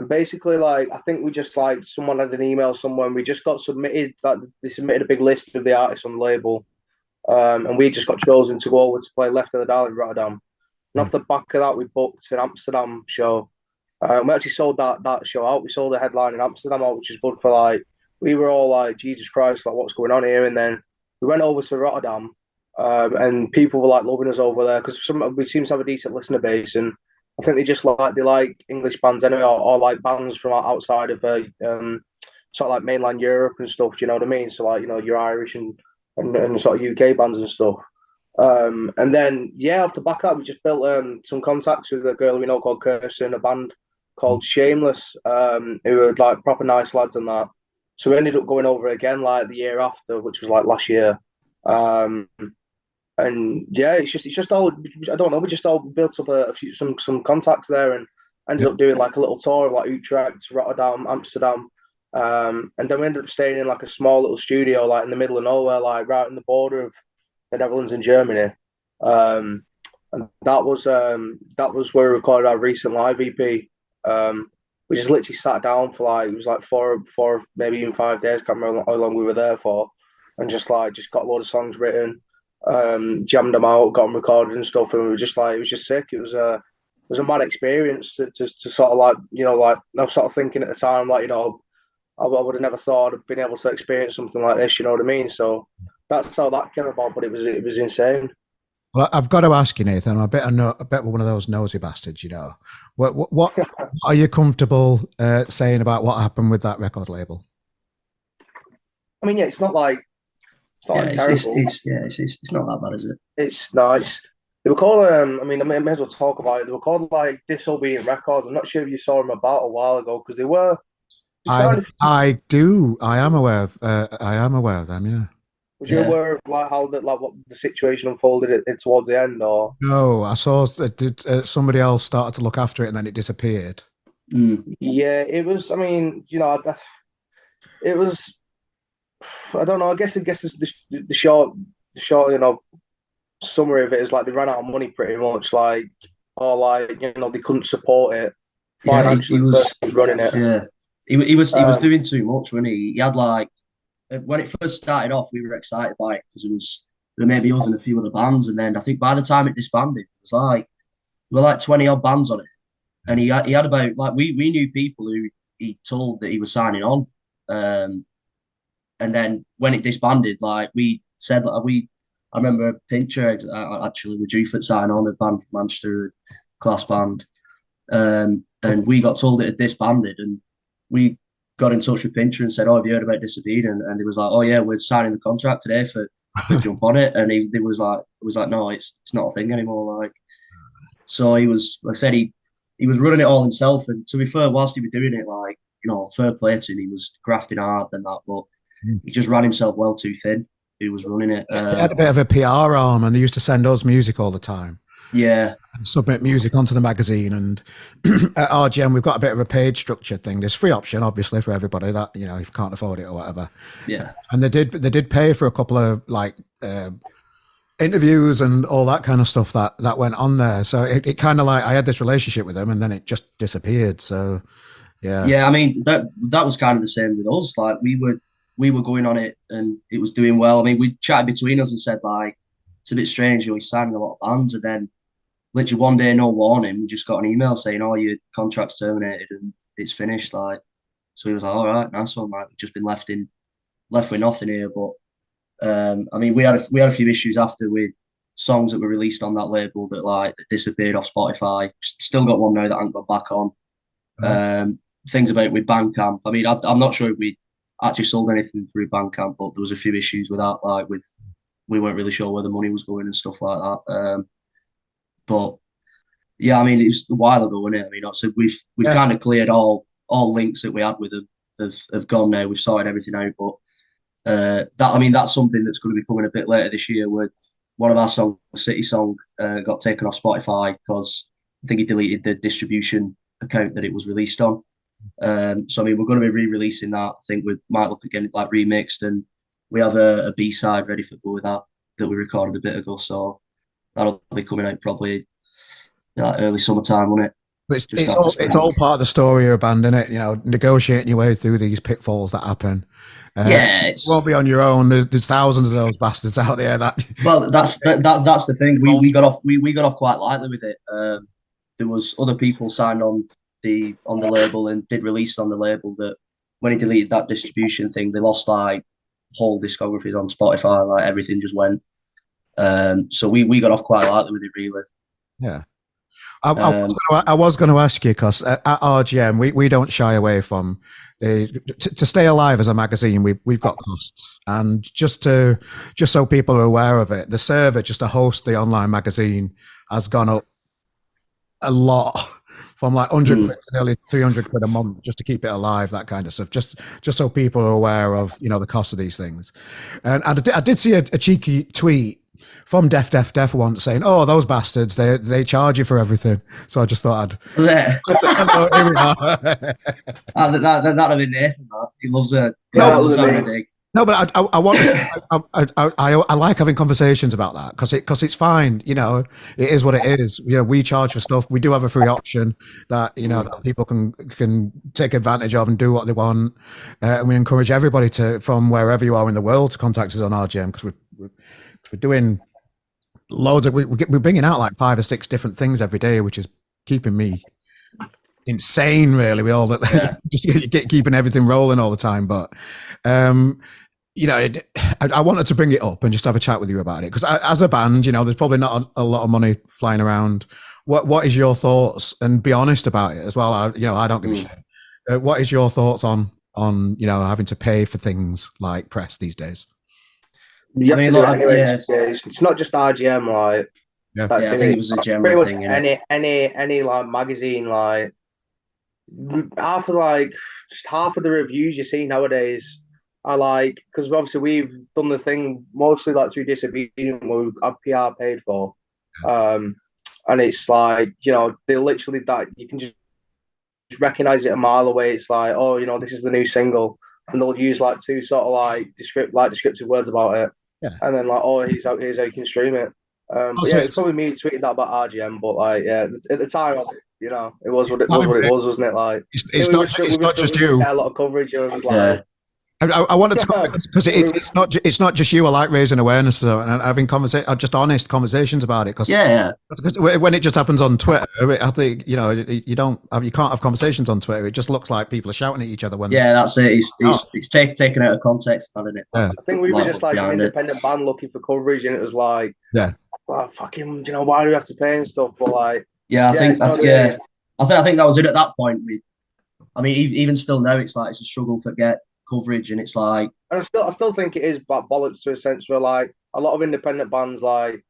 basically, like I think we just like someone had an email somewhere, and we just got submitted. They submitted a big list of the artists on the label. And we just got chosen to go over to play Left of the Dial in Rotterdam. And off the back of that, we booked an Amsterdam show. We actually sold that show out. We sold a headline in Amsterdam out, which is good for like, we were all like, Jesus Christ, like what's going on here? And then we went over to Rotterdam, and people were like loving us over there because we seem to have a decent listener base. And I think they like English bands anyway, or like bands from outside of sort of like mainland Europe and stuff. You know what I mean? So like, you're Irish and sort of UK bands and stuff. And then, off the back of that, we just built some contacts with a girl we know called Kirsten, a band called Shameless, who were like proper nice lads and that. So we ended up going over again like the year after, which was like last year. And it's just all, I don't know, we just all built up some contacts there and ended up doing like a little tour of like Utrecht, Rotterdam, Amsterdam. And then we ended up staying in like a small little studio, like in the middle of nowhere, like right on the border of the Netherlands and Germany. And that was where we recorded our recent live EP. We just literally sat down for like, it was like four, maybe even 5 days. Can't remember how long we were there for, and just got a load of songs written, jammed them out, got them recorded and stuff. And we were just like, it was just sick. It was a mad experience to sort of like, like I was sort of thinking at the time, like, I would have never thought of being able to experience something like this. You know what I mean? So that's how that came about. But it was insane. Well, I've got to ask you, Nathan. I'm a bit one of those nosy bastards. What are you comfortable saying about what happened with that record label? I mean, it's not like terrible. It's not that bad, is it? It's nice. They were called. I may as well talk about it. They were called like Disobedient Records. I'm not sure if you saw them about a while ago because they were. I do. I am aware of them. Yeah. Was you aware of like how that, like what the situation unfolded it towards the end, or? No, I saw that somebody else started to look after it and then it disappeared. Yeah, it was. I mean, it was. I don't know. I guess the short, summary of it is like they ran out of money pretty much, like, or like they couldn't support it financially. He was running it. Yeah, he was doing too much, wasn't he? He had like when it first started off, we were excited by it because there may be us and a few other bands, and then I think by the time it disbanded, it was like there were like 20 odd bands on it, and he had about like we knew people who he told that he was signing on, and then when it disbanded, like we said, I remember Pincher actually were due for sign on a band from Manchester, class band, and we got told it had disbanded, and we got in touch with Pincher and said, "Oh, have you heard about Disappeared?" And he was like, "Oh yeah, we're signing the contract today for jump on it." And he was like, "No, it's not a thing anymore." Like, so he was, like I said, he was running it all himself. And to be fair, whilst he was doing it, like fair play to him, he was grafting hard and that, but he just ran himself well too thin. He was running it. They had a bit of a PR arm, and they used to send us music all the time. Yeah. And submit music onto the magazine. And at RGM, we've got a bit of a paid structured thing. There's free option, obviously, for everybody that, if you can't afford it or whatever. Yeah. And they did pay for a couple of like interviews and all that kind of stuff that went on there. So it kind of like I had this relationship with them and then it just disappeared. So yeah. Yeah, I mean that was kind of the same with us. Like we were going on it and it was doing well. I mean, we chatted between us and said like it's a bit strange, he's signing a lot of bands, and then literally one day, no warning, we just got an email saying, "Oh, your contract's terminated and it's finished." Like, so he was like, "All right, nice one." Like, we've just been left with nothing here. But I mean, we had a few issues after with songs that were released on that label that disappeared off Spotify. Still got one now that I haven't got back on. Things about with Bandcamp. I mean, I'm not sure if we actually sold anything through Bandcamp, but there was a few issues with that. Like we weren't really sure where the money was going and stuff like that. But yeah, I mean, it was a while ago, wasn't it? I mean, obviously we've kind of cleared all links that we had with them have gone now. We've sorted everything out, but that's something that's going to be coming a bit later this year. Where one of our songs, City Song, got taken off Spotify because I think he deleted the distribution account that it was released on. So I mean, we're going to be re-releasing that. I think we might look again like remixed, and we have a B-side ready for go with that we recorded a bit ago. So that'll be coming out probably early summertime, won't it? It's all part of the story of a band, isn't it? Negotiating your way through these pitfalls that happen. You won't be on your own. There's thousands of those bastards out there. Well, that's the thing. We got off quite lightly with it. There was other people signed on the label and did release on the label that when he deleted that distribution thing, they lost like whole discographies on Spotify. Like everything just went. So we got off quite lightly with it, really. Yeah. I was going to ask you because at RGM we don't shy away from to stay alive as a magazine. We've got costs, and just so people are aware of it, the server just to host the online magazine has gone up a lot, from like 100 quid to nearly 300 quid a month just to keep it alive, that kind of stuff. Just so people are aware of the cost of these things. And I did see a cheeky tweet from Def once saying, "Oh, those bastards, they charge you for everything." So I just thought that'd have been Nathan. He loves it. No, but I like having conversations about that because it's fine. It is what it is. We charge for stuff. We do have a free option that that people can take advantage of and do what they want. And we encourage everybody from wherever you are in the world to contact us on RGM because we're doing loads of we're bringing out like 5 or 6 different things every day, which is keeping me insane, really. We all just keeping everything rolling all the time, but I wanted to bring it up and just have a chat with you about it because as a band, there's probably not a lot of money flying around. What is your thoughts, and be honest about it as well? I don't give a shit. What is your thoughts on having to pay for things like press these days? You have to do it anyway. It's not just RGM, like. I think it was a general thing. Any like magazine, like half of the reviews you see nowadays I like because obviously we've done the thing mostly like through disobedience where we've had PR paid for, um, and it's like they literally that you can just recognize it a mile away. It's like, oh, this is the new single, and they'll use like two sort of like descriptive words about it, Yeah. and then like, oh, here's how you can stream it. But yeah, it's probably me tweeting that about RGM, but like, yeah, at the time, it was what it was, wasn't it? Like, it's not just you. Get a lot of coverage, and it was like. I wanted to because it's not just you. I like raising awareness and having just honest conversations about it. Because when it just happens on Twitter, I think you can't have conversations on Twitter. It just looks like people are shouting at each other. That's it. It's taken out of context, hasn't it? Yeah. I think we were just like an independent band looking for coverage, and it was like, fucking, why do we have to pay and stuff? But like, I think that was it at that point. I mean, even still now, it's like it's a struggle to get coverage, and it's like, and I still think it is bollocks to a sense where like a lot of independent bands, like, do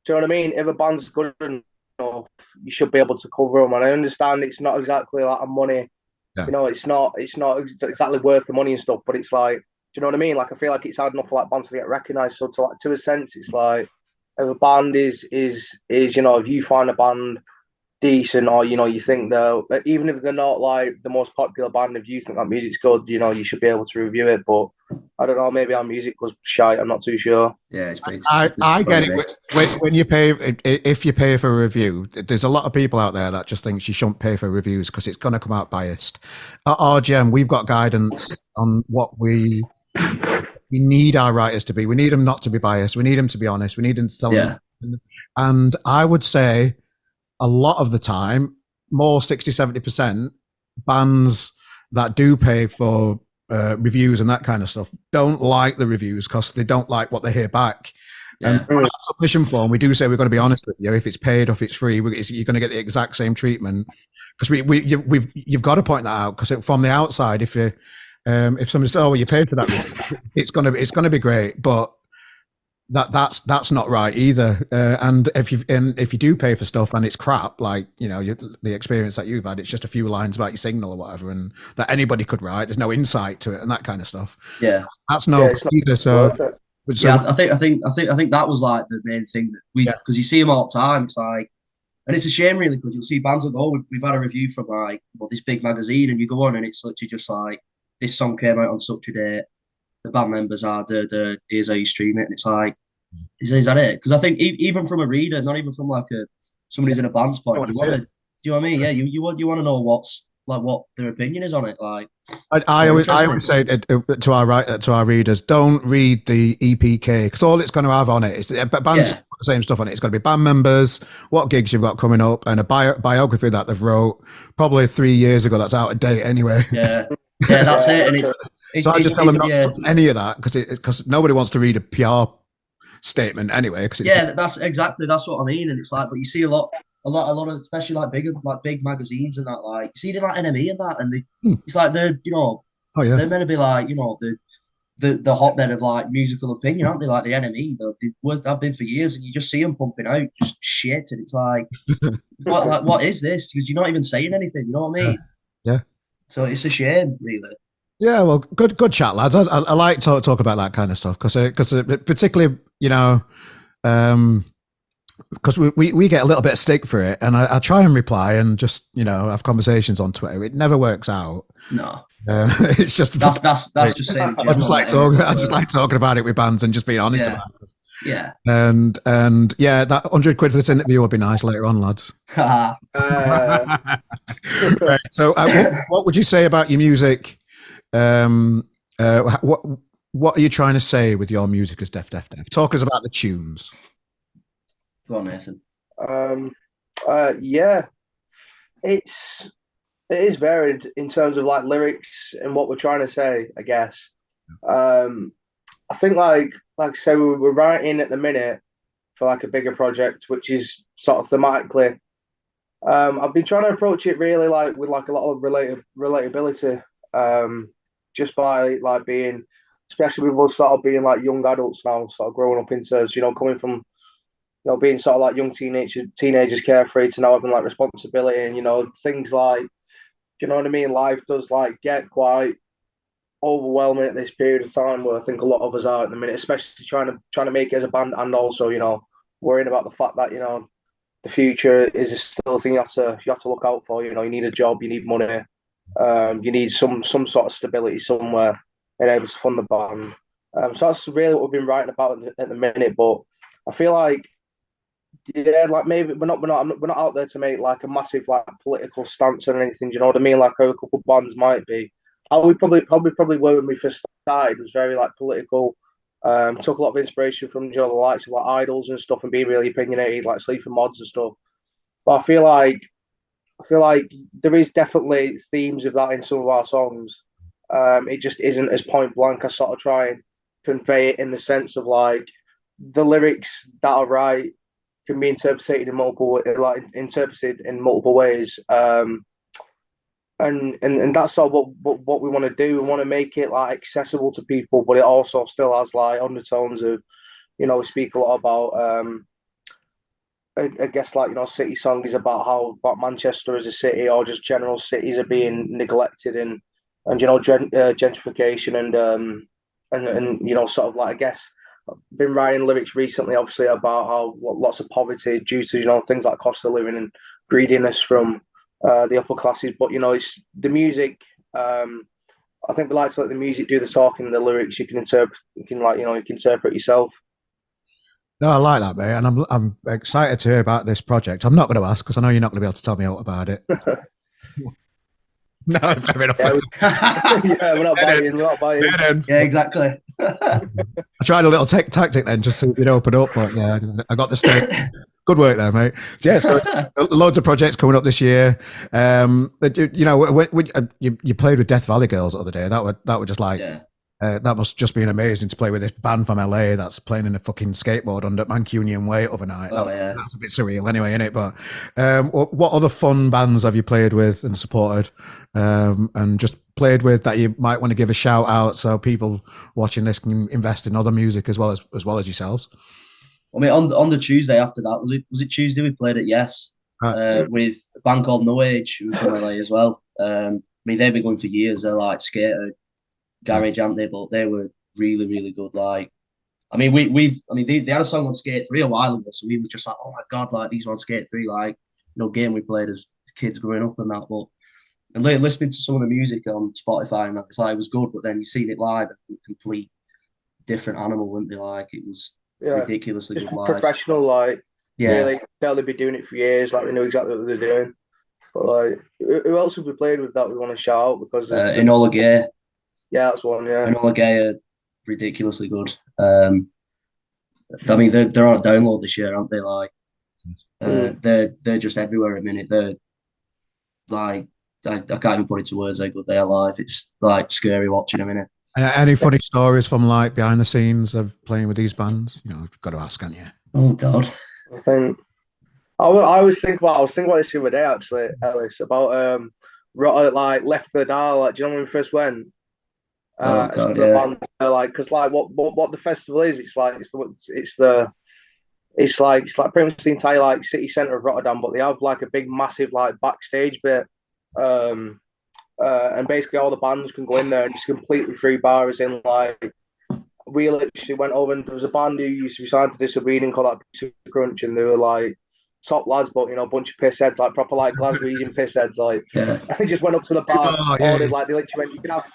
you know what I mean? If a band's good enough, you should be able to cover them. And I understand it's not exactly like a money, it's not exactly worth the money and stuff. But it's like, do you know what I mean? Like, I feel like it's hard enough for like bands to get recognised. So to a sense, it's like if a band is if you find a band decent, or you think though, even if they're not like the most popular band, if you think that music's good, you should be able to review it. But I don't know, maybe our music was shite. I'm not too sure. Yeah, I get it. When you pay, if you pay for a review, there's a lot of people out there that just think you shouldn't pay for reviews because it's going to come out biased. At RGM, we've got guidance on what we need our writers to be. We need them not to be biased. We need them to be honest. We need them to tell them. And I would say, a lot of the time, more 60-70%, bands that do pay for reviews and that kind of stuff don't like the reviews because they don't like what they hear back. And on our submission form, we do say we're going to be honest with you. If it's paid or if it's free, you're going to get the exact same treatment. Because you've got to point that out. Because from the outside, if somebody says, "Oh, well, you paid for that," it's going to be great, but that's not right either. And if you do pay for stuff and it's crap, like the experience that you've had, it's just a few lines about your signal or whatever, and that anybody could write. There's no insight to it and that kind of stuff. Yeah, that's no either. So I think that was like the main thing that because you see them all the time. It's like, and it's a shame really because you'll see bands that go, we've had a review from like this big magazine, and you go on and it's literally just like, this song came out on such a date. The band members are here's how you stream it, and it's like, is that it? Because I think even from a reader, not even from like somebody who's in a band's point, do you know what I mean? Yeah, you want to know what their opinion is on it. Like, I always say to our readers, don't read the EPK because all it's going to have on it is bands the same stuff on it. It's going to be band members, what gigs you've got coming up, and a biography that they've wrote probably 3 years ago. That's out of date anyway. Yeah, that's it. And so I just tell them not to any of that because nobody wants to read a PR statement anyway. That's what I mean. And it's like, but you see a lot of, especially like big magazines and that, like you see like NME and that, and it's like they're they're meant to be like the hotbed of like musical opinion, aren't they? Like the NME, they've been for years, and you just see them pumping out just shit, and it's like, what is this? Because you're not even saying anything. You know what I mean? Yeah. So it's a shame, really. Yeah, well, good chat, lads. I like to talk about that kind of stuff because particularly, because we get a little bit of stick for it, and I try and reply and just have conversations on Twitter. It never works out. No, it's just that's just saying. I just like talking about it with bands and just being honest about it. Yeah, and that £100 for this interview would be nice later on, lads. Right, so what would you say about your music? What are you trying to say with your music as Def? Talk us about the tunes. Go on, Nathan. It is varied in terms of like lyrics and what we're trying to say, I guess. I think like I say, we're writing at the minute for like a bigger project, which is sort of thematically. I've been trying to approach it really like with like a lot of relatability. Just by like being, especially with us sort of being like young adults now, sort of growing up into, coming from, being sort of like young teenagers carefree to now having like responsibility and, things like, do you know what I mean? Life does like get quite overwhelming at this period of time, where I think a lot of us are at the minute, especially trying to make it as a band, and also worrying about the fact that the future is still a thing you have to look out for. You need a job, you need money, you need some sort of stability somewhere and able to fund the band. So that's really what we've been writing about at the minute. But I feel like, yeah, like maybe we're not out there to make like a massive like political stance or anything. Do you know what I mean? Like how a couple of bands might be. How we probably were when we first started was very like political. Took a lot of inspiration from the likes of like idols and stuff, and being really opinionated, like Sleaford Mods and stuff. But I feel like there is definitely themes of that in some of our songs. It just isn't as point blank. I sort of try and convey it in the sense of like the lyrics that are right can be interpreted in multiple ways. And that's sort of what we want to do. We want to make it like accessible to people, but it also still has like undertones of, we speak a lot about. I guess like city song is about Manchester as a city, or just general cities are being neglected, and gentrification and sort of like, I guess, been writing lyrics recently, obviously, about how lots of poverty due to things like cost of living and greediness from the upper classes. But it's the music. I think we like to let the music do the talking. The lyrics you can interpret. You can interpret yourself. No, I like that, mate, and I'm excited to hear about this project. I'm not going to ask because I know you're not going to be able to tell me all about it. No, fair enough. Yeah, we're not buying. Yeah, exactly. I tried a little tactic then, just so you'd open up, but yeah, I got the stake. Good work there, mate. So, yeah, so loads of projects coming up this year. When you played with Death Valley Girls the other day, that were just like. Yeah. That must just been amazing to play with this band from LA that's playing in a fucking skateboard under Mancunian Way overnight. That's a bit surreal anyway, isn't it? But what other fun bands have you played with and supported and just played with that you might want to give a shout out so people watching this can invest in other music as well as yourselves? I mean, on the Tuesday after that, was it Tuesday we played at Yes with a band called No Age, who was from LA as well. I mean, they've been going for years. They're like skater garage, aren't they? But they were really, really good. Like, I mean, they had a song on Skate 3 a while ago, so we was just like, oh my god, like these were on Skate 3, like game we played as kids growing up and that. But and listening to some of the music on Spotify and that, it's like it was good, but then you seen it live, a complete different animal, wouldn't they? Like it was ridiculously good live. Professional, like really, they'll be doing it for years, like they know exactly what they're doing. But like, who else have we played with that we want to shout out? Because Enola Gay. Yeah, that's one. Yeah, Enola Gay are ridiculously good. I mean, they're on download this year, aren't they? Like, they're just everywhere at the minute. They're like, I can't even put it to words how good they are live. It's like scary watching them, innit? Any funny stories from like behind the scenes of playing with these bands? You've got to ask, haven't you? Oh God, I think I was thinking about this the other day actually, Ellis, about like Left the Dar. Like, do you know when we first went? Oh God, yeah. Like, because like what the festival is, it's like pretty much the entire like city centre of Rotterdam, but they have like a big massive like backstage bit, and basically all the bands can go in there and just completely free bars in. Like, we literally went over and there was a band who used to be signed to Disobedient called like Super Crunch, and they were like top lads, but a bunch of piss heads, like proper like Glaswegian piss heads, like. And they just went up to the bar, ordered like they literally went, you can have.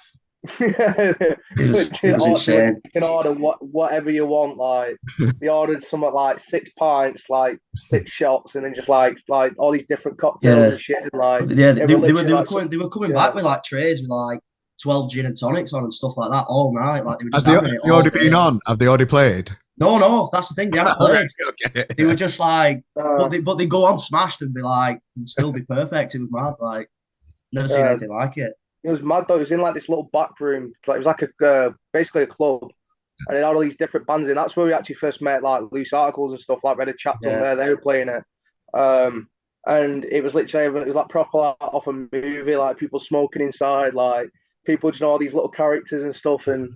It was insane. You can order whatever you want. Like they ordered something like 6 pints, like 6 shots, and then just like all these different cocktails and shit. And, like they were coming back with like trays with like 12 gin and tonics on and stuff like that all night. Like they were just Have they already been on? Have they already played? No, that's the thing. They haven't played. Okay. They were just like, but they go on smashed and be like, and still be perfect. It was mad. Like never seen anything like it. It was mad though. It was in like this little back room. Like it was like basically a club, and it had all these different bands in. That's where we actually first met like Loose Articles and stuff. Like we had a chat on there. They were playing it, and it was literally like proper off a movie. Like people smoking inside, like people just all these little characters and stuff. And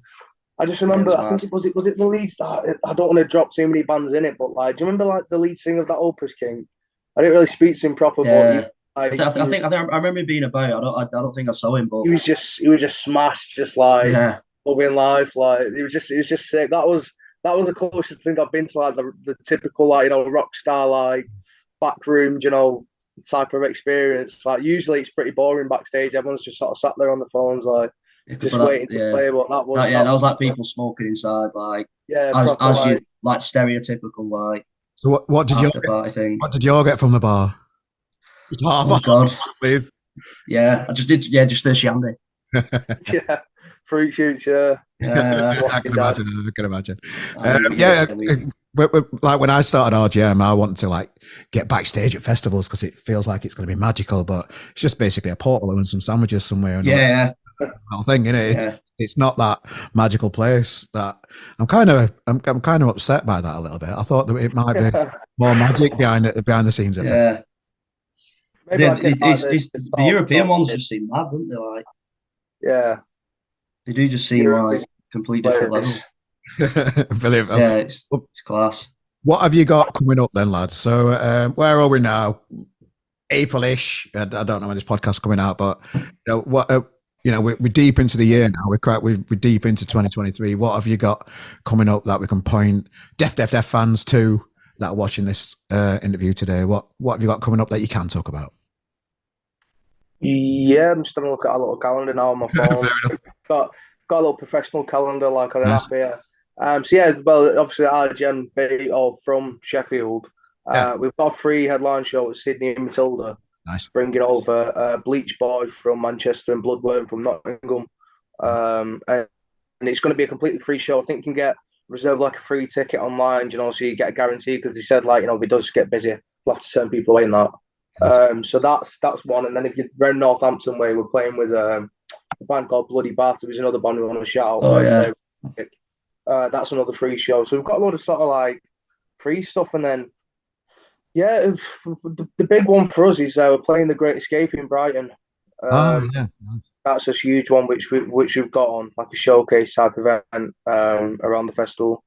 I just remember, I think was it the lead star. I don't want to drop too many bands in it, but like, do you remember like the lead singer of that Opus King? I didn't really speak to him proper, but I remember him being about. I don't think I saw him, but he was just smashed, just like yeah, loving life. Like it was just sick. That was the closest thing I've been to like the typical like rock star like back room type of experience. Like usually it's pretty boring backstage. Everyone's just sort of sat there on the phones like just waiting to play. But that was like people smoking inside, like yeah, as you like stereotypical like. So what did you get from the bar? Just half God, please. Yeah, I just did. Yeah, just a shandy. Yeah, fruit shoots. Yeah, I can imagine. Like when I started RGM, I wanted to like get backstage at festivals because it feels like it's going to be magical, but it's just basically a portal and some sandwiches somewhere. Yeah, whole thing, innit? It's not that magical place. That I'm kind of upset by that a little bit. I thought that it might be more magic behind the scenes. Yeah. The European ones just seem mad, don't they? Like, yeah, they do just seem like complete different level. Brilliant. Yeah, it's class. What have you got coming up then, lads? So where are we now? April-ish. I don't know when this podcast's coming out, but we're deep into the year now. We're deep into 2023. What have you got coming up that we can point Def fans to that are watching this interview today? What have you got coming up that you can talk about? Yeah, I'm just having a look at a little calendar now on my phone. got a little professional calendar like on an app here. So yeah, well, obviously RGM from Sheffield. We've got a free headline show at Sydney and Matilda. Nice. Bringing over Bleach Boy from Manchester and Bloodworm from Nottingham. And it's going to be a completely free show. I think you can reserve like a free ticket online, so you get a guarantee because he said like, if it does get busy, we'll have to send people away in that. So that's one. And then if you're around Northampton way, we're playing with a band called Bloody Bath. There was another band we want to shout out. Oh, yeah. That's another free show. So we've got a lot of sort of like free stuff. And then, yeah, the big one for us is we're playing The Great Escape in Brighton. Nice. That's a huge one, which we've got on like a showcase type event around the festival.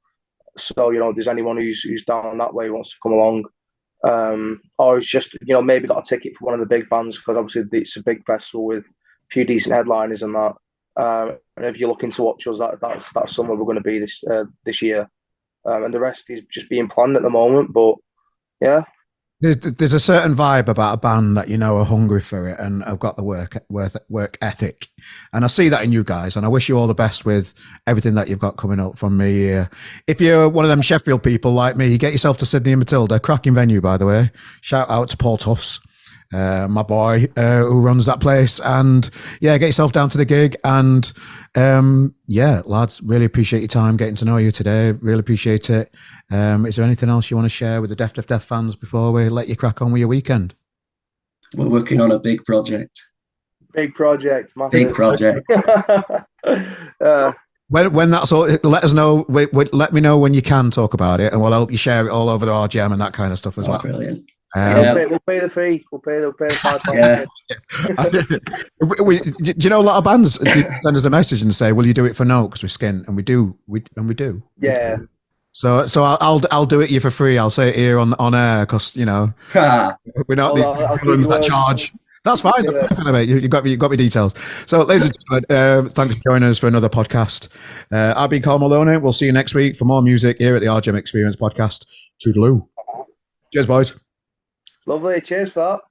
So if there's anyone who's down that way wants to come along, or it's just maybe got a ticket for one of the big bands because obviously it's a big festival with a few decent headliners and that. And if you're looking to watch us, that's somewhere we're going to be this year, and the rest is just being planned at the moment. But yeah. There's a certain vibe about a band that are hungry for it and have got the work ethic, and I see that in you guys. And I wish you all the best with everything that you've got coming up from me. If you're one of them Sheffield people like me, get yourself to Sydney and Matilda, cracking venue by the way. Shout out to Paul Tuffs, my boy who runs that place, and get yourself down to the gig. And lads, really appreciate your time getting to know you today. Really appreciate it. Is there anything else you want to share with the Def fans before we let you crack on with your weekend? We're working on a big project. Big project. Big project. When that's all, let us know. Let me know when you can talk about it, and we'll help you share it all over the RGM and that kind of stuff as well. Brilliant. We'll pay the fee. We'll pay the £5. Do you know a lot of bands send us a message and say, "Will you do it for no?" Because we're skin, and we do. Yeah. So I'll do it you for free. I'll say it here on air because we're not the that charge. That's fine. Yeah. You've got me details. So, ladies and gentlemen, thanks for joining us for another podcast. I've been Carl Maloney. We'll see you next week for more music here at the RGM Experience Podcast. Toodaloo. Cheers, boys. Lovely. Cheers for that.